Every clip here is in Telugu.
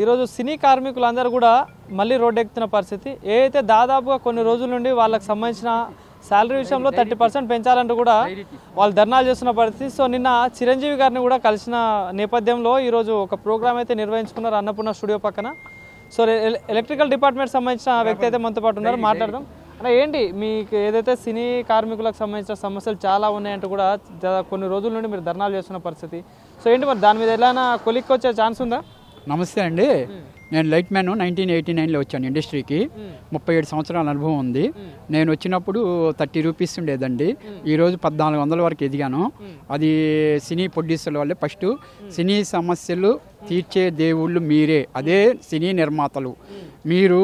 ఈరోజు సినీ కార్మికులందరూ కూడా మళ్ళీ రోడ్డు ఎక్కుతున్న పరిస్థితి. ఏదైతే దాదాపుగా కొన్ని రోజుల నుండి వాళ్ళకి సంబంధించిన శాలరీ విషయంలో 30% పెంచాలంటూ కూడా వాళ్ళు ధర్నాలు చేస్తున్న పరిస్థితి. సో నిన్న చిరంజీవి గారిని కూడా కలిసిన నేపథ్యంలో ఈరోజు ఒక ప్రోగ్రామ్ అయితే నిర్వహించుకున్నారు అన్నపూర్ణ స్టూడియో పక్కన. సో ఎలక్ట్రికల్ డిపార్ట్మెంట్ సంబంధించిన వ్యక్తి అయితే మనతో పాటు ఉన్నారు, మాట్లాడదాం. అంటే ఏంటి మీకు ఏదైతే సినీ కార్మికులకు సంబంధించిన సమస్యలు చాలా ఉన్నాయంటూ కూడా కొన్ని రోజుల నుండి మీరు ధర్నాలు చేస్తున్న పరిస్థితి. సో ఏంటి మరి దాని మీద ఎలా కొలిక్కి వచ్చే ఛాన్స్ ఉందా? నమస్తే అండి, నేను లైట్ మ్యాన్ 1989లో వచ్చాను ఇండస్ట్రీకి. 37 సంవత్సరాల అనుభవం ఉంది. నేను వచ్చినప్పుడు 30 రూపీస్ ఉండేదండి, ఈరోజు 1400 వరకు ఎదిగాను. అది సినీ ప్రొడ్యూసర్ల వల్లే. ఫస్ట్ సినీ సమస్యలు తీర్చే దేవుళ్ళు మీరే, అదే సినీ నిర్మాతలు. మీరు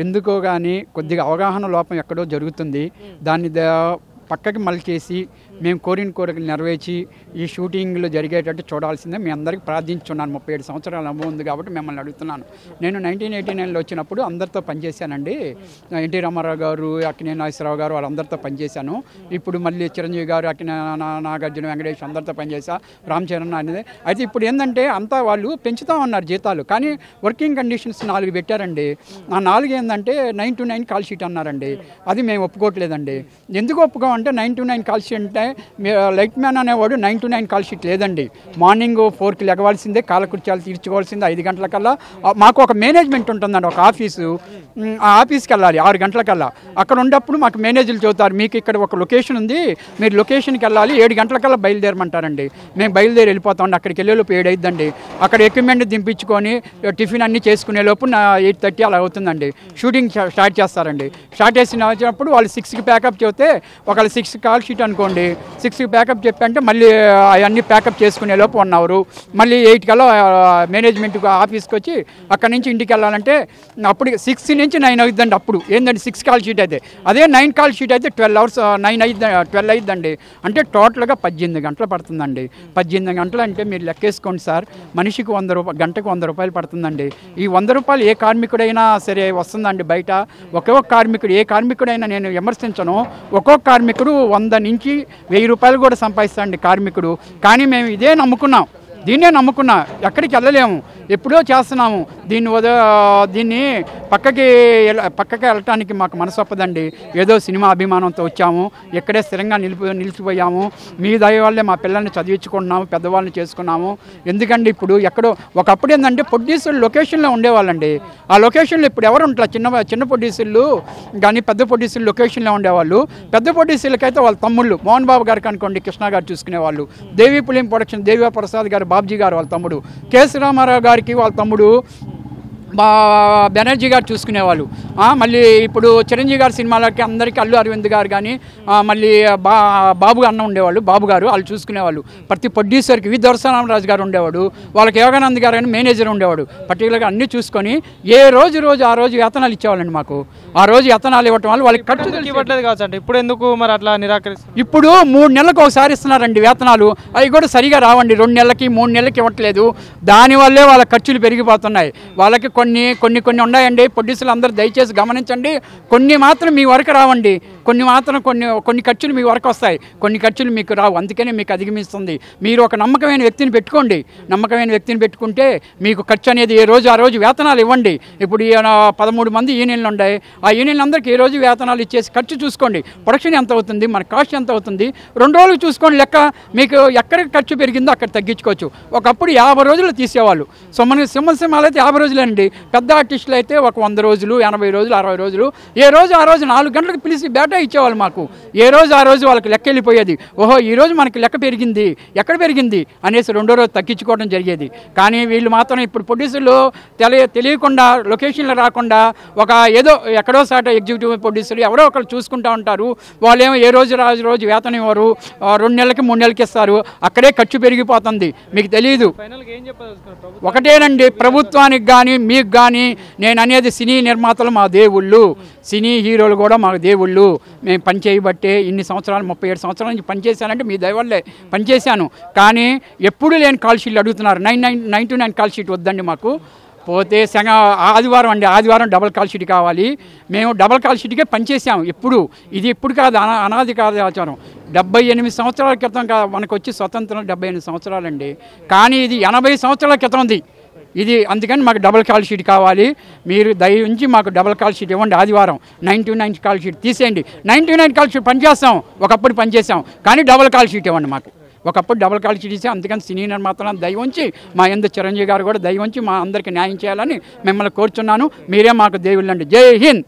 ఎందుకో కానీ కొద్దిగా అవగాహన లోపం ఎక్కడో జరుగుతుంది, దాన్ని పక్కకి మలిచేసి మేము కోరిన కోరికలు నెరవేర్చి ఈ షూటింగ్లు జరిగేటట్టు చూడాల్సిందే మీ అందరికీ ప్రార్థించున్నాను. 37 సంవత్సరాల అనుభవం ఉంది కాబట్టి మిమ్మల్ని అడుగుతున్నాను. నేను 1989లో వచ్చినప్పుడు అందరితో పనిచేశానండి. ఎన్టీ రామారావు గారు, అక్కినేని నాగేశ్వరరావు గారు వాళ్ళందరితో పనిచేశాను. ఇప్పుడు మళ్ళీ చిరంజీవి గారు, నాగార్జున, వెంకటేష్ అందరితో పనిచేశా, రామ్ చరణ్ అనేది. అయితే ఇప్పుడు ఏంటంటే అంతా వాళ్ళు పెంచుతూ ఉన్నారు జీతాలు, కానీ వర్కింగ్ కండిషన్స్ 4 పెట్టారండి. ఆ 4 ఏంటంటే 9 to 9 కాల్ షీట్ అన్నారండి. అది మేము ఒప్పుకోవట్లేదండి. ఎందుకు ఒప్పుకోమంటే 9 to 9 కాల్ షీట్ అంటే లైట్ మ్యాన్ అనేవాడు 9 to 9 కాల్ షీట్ లేదండి. మార్నింగ్ 4కి లెగవాల్సిందే, కాలకృత్యాలు తీర్చుకోవాల్సిందే. 5 గంటలకల్లా మాకు ఒక మేనేజ్మెంట్ ఉంటుందండి, ఒక ఆఫీసు. ఆ ఆఫీస్కి వెళ్ళాలి 6 గంటలకల్లా. అక్కడ ఉన్నప్పుడు మాకు మేనేజర్లు చెబుతారు, మీకు ఇక్కడ ఒక లొకేషన్ ఉంది, మీరు లొకేషన్కి వెళ్ళాలి, 7 గంటలకల్లా బయలుదేరమంటారండి. మేము బయలుదేరి వెళ్ళిపోతామండి. అక్కడికి వెళ్ళేలోపు 7 అయిద్దండి. అక్కడ ఎక్విప్మెంట్ దింపించుకొని టిఫిన్ అన్నీ చేసుకునేలోపు 8:30 అలా అవుతుందండి. షూటింగ్ స్టార్ట్ చేస్తారండి. స్టార్ట్ చేసినప్పుడు వాళ్ళు 6కి ప్యాకప్ చెబితే ఒకళ్ళు 6 కాల్ షీట్ అనుకోండి, 6కి ప్యాకప్ చెప్పంటే మళ్ళీ అవన్నీ ప్యాకప్ చేసుకునే లోపు 1 అవరు, మళ్ళీ 8 కల్లా మేనేజ్మెంట్ ఆఫీస్కి వచ్చి అక్కడి నుంచి ఇంటికి వెళ్ళాలంటే అప్పుడు 6 నుంచి 9 అవుతుందండి. అప్పుడు ఏంటంటే 6 కాల్ షీట్ అయితే, అదే 9 కాల్ షీట్ అయితే 12 అవర్స్ 12 అయిద్దండి. అంటే టోటల్గా 18 గంటలు పడుతుందండి. 18 గంటలు అంటే మీరు లెక్కేసుకోండి సార్, మనిషికి 100 రూపాయలు, గంటకు 100 రూపాయలు పడుతుందండి. ఈ 100 రూపాయలు ఏ కార్మికుడైనా సరే వస్తుందండి. బయట ఒక్కొక్క కార్మికుడు, ఏ కార్మికుడైనా నేను విమర్శించను, ఒక్కొక్క కార్మికుడు 100 నుంచి 1000 రూపాయలు కూడా సంపాదిస్తాడండి కార్మికుడు. కానీ మేము ఇదే నమ్ముకున్నాం, దీన్నే నమ్ముకున్నా, ఎక్కడికి వెళ్ళలేము, ఎప్పుడో చేస్తున్నాము. దీన్ని పక్కకి వెళ్ళటానికి మాకు మనసు ఒప్పదండి. ఏదో సినిమా అభిమానంతో వచ్చాము, ఎక్కడే స్థిరంగా నిలిచిపోయాము. మీ దయ వల్లే మా పిల్లల్ని చదివించుకుంటున్నాము, పెద్దవాళ్ళని చేసుకున్నాము. ఎందుకంటే ఇప్పుడు ఎక్కడో ఒకప్పుడు ఏంటంటే ప్రొడ్యూసర్లు లొకేషన్లో ఉండేవాళ్ళండి. ఆ లొకేషన్లో ఇప్పుడు ఎవరు ఉంటారు? చిన్న ప్రొడ్యూసర్లు కానీ పెద్ద ప్రొడ్యూసర్లు లొకేషన్లో ఉండేవాళ్ళు. పెద్ద ప్రొడ్యూసర్లకైతే వాళ్ళ తమ్ముళ్ళు, మోహన్ బాబు గారికి అనుకోండి, కృష్ణ గారు చూసుకునేవాళ్ళు. దేవి ఫిలిం ప్రొడక్షన్, దేవి ప్రసాద్ గారు, బాబ్జీ గారు వాళ్ళ తమ్ముడు, కేఎస్ రామారావు గారికి వాళ్ళ తమ్ముడు బెనర్జీ గారు చూసుకునేవాళ్ళు. మళ్ళీ ఇప్పుడు చిరంజీవి గారి సినిమాలకి అందరికీ అల్లు అరవింద్ గారు కానీ మళ్ళీ బాబు అన్న ఉండేవాళ్ళు, బాబు గారు వాళ్ళు చూసుకునేవాళ్ళు. ప్రతి ప్రొడ్యూసర్కి వి దొరసరామరాజు గారు ఉండేవాడు, వాళ్ళకి యోగానంద్ గారు అని మేనేజర్ ఉండేవాడు. పర్టికులర్గా అన్నీ చూసుకొని ఏ రోజు ఆ రోజు వేతనాలు ఇచ్చేవాళ్ళండి మాకు. ఆ రోజు వేతనాలు ఇవ్వటం వల్ల వాళ్ళకి ఖర్చు ఇవ్వట్లేదు కావచ్చు అంటే ఇప్పుడు ఎందుకు మరి అట్లా నిరాకరిస్తారు? ఇప్పుడు 3 నెలలకు ఒకసారి ఇస్తున్నారండి వేతనాలు, అవి కూడా సరిగా రావండి. 2 నెలలకి 3 నెలలకి ఇవ్వట్లేదు. దానివల్లే వాళ్ళ ఖర్చులు పెరిగిపోతున్నాయి. వాళ్ళకి కొన్ని ఉన్నాయండి. ప్రొడ్యూసర్లు అందరూ దయచేసి గమనించండి, కొన్ని మాత్రం మీ వరకు రావండి, కొన్ని ఖర్చులు మీ వరకు వస్తాయి, కొన్ని ఖర్చులు మీకు రావు. అందుకనే మీకు అధిగమిస్తుంది. మీరు ఒక నమ్మకమైన వ్యక్తిని పెట్టుకోండి. నమ్మకమైన వ్యక్తిని పెట్టుకుంటే మీకు ఖర్చు అనేది ఏ రోజు ఆ రోజు వేతనాలు ఇవ్వండి. ఇప్పుడు 13 మంది యూనియన్లు ఉన్నాయి, ఆ యూనియన్ అందరికీ ఏ రోజు వేతనాలు ఇచ్చేసి ఖర్చు చూసుకోండి. ప్రొడక్షన్ ఎంత అవుతుంది, మన కాస్ట్ ఎంత అవుతుంది, 2 రోజులు చూసుకోండి లెక్క. మీకు ఎక్కడ ఖర్చు పెరిగిందో అక్కడ తగ్గించుకోవచ్చు. ఒకప్పుడు 50 రోజులు తీసేవాళ్ళు. సో మనకి సింహాలు అయితే 50 రోజులండి. పెద్ద ఆర్టిస్టులు అయితే ఒక 100 రోజులు, 80 రోజులు, 60 రోజులు, ఏ రోజు ఆ రోజు 4 గంటలకు పిలిచి బేటా ఇచ్చేవాళ్ళు మాకు. ఏ రోజు ఆ రోజు వాళ్ళకి లెక్క వెళ్ళిపోయేది. ఓహో ఈరోజు మనకి లెక్క పెరిగింది, ఎక్కడ పెరిగింది అనేసి 2వ రోజు తగ్గించుకోవడం జరిగేది. కానీ వీళ్ళు మాత్రం ఇప్పుడు ప్రొడ్యూసర్లు తెలియకుండా, లొకేషన్లో రాకుండా ఒక ఏదో ఎక్కడో సాట ఎగ్జిక్యూటివ్ ప్రొడ్యూసర్లు ఎవరో ఒకరు చూసుకుంటూ ఉంటారు. వాళ్ళేమో ఏ రోజు వేతనం ఇవ్వరు, 2 నెలలకి 3 నెలలకి ఇస్తారు. అక్కడే ఖర్చు పెరిగిపోతుంది. మీకు తెలియదు. ఒకటేనండి, ప్రభుత్వానికి కానీ మీకు కానీ నేను అనేది, సినీ నిర్మాతలు మా దేవుళ్ళు, సినీ హీరోలు కూడా మా దేవుళ్ళు. మేము పని చేయబట్టే ఇన్ని సంవత్సరాలు, 37 సంవత్సరాల నుంచి పనిచేశానంటే మీ దయవల్లే పనిచేశాను. కానీ ఎప్పుడు లేని కాల్ షీట్లు అడుగుతున్నారు. 9 to 9 కాల్ షీట్ వద్దండి మాకు. పోతే ఆదివారం డబల్ కాల్ షీట్ కావాలి. మేము డబల్ కాల్ షీట్కే పనిచేసాము. ఇప్పుడు కాదు, అనాది కాదు ఆచారం. 78 సంవత్సరాల క్రితం మనకు వచ్చి స్వతంత్రం 78 సంవత్సరాలండి. కానీ ఇది 80 సంవత్సరాల క్రితం ఉంది. ఇది అందుకని మాకు డబుల్ కాల్ షీట్ కావాలి. మీరు దయ ఉంచి మాకు డబుల్ కాల్ షీట్ ఇవ్వండి. ఆదివారం 9-9 కాల్ షీట్ తీసేయండి. 9-9 కాల్ షీట్ పనిచేస్తాం, ఒకప్పుడు పనిచేసాం, కానీ డబుల్ కాల్ షీట్ ఇవ్వండి మాకు. ఒకప్పుడు డబుల్ కాల్ షీట్ ఇస్తే అందుకని సినీ నిర్మాతలను దయ ఉంచి మా యందు చిరంజీవి గారు కూడా దయ ఉంచి మా అందరికీ న్యాయం చేయాలని మిమ్మల్ని కోరుచున్నాను. మీరే మాకు దేవుళ్ళండి. జై హింద్.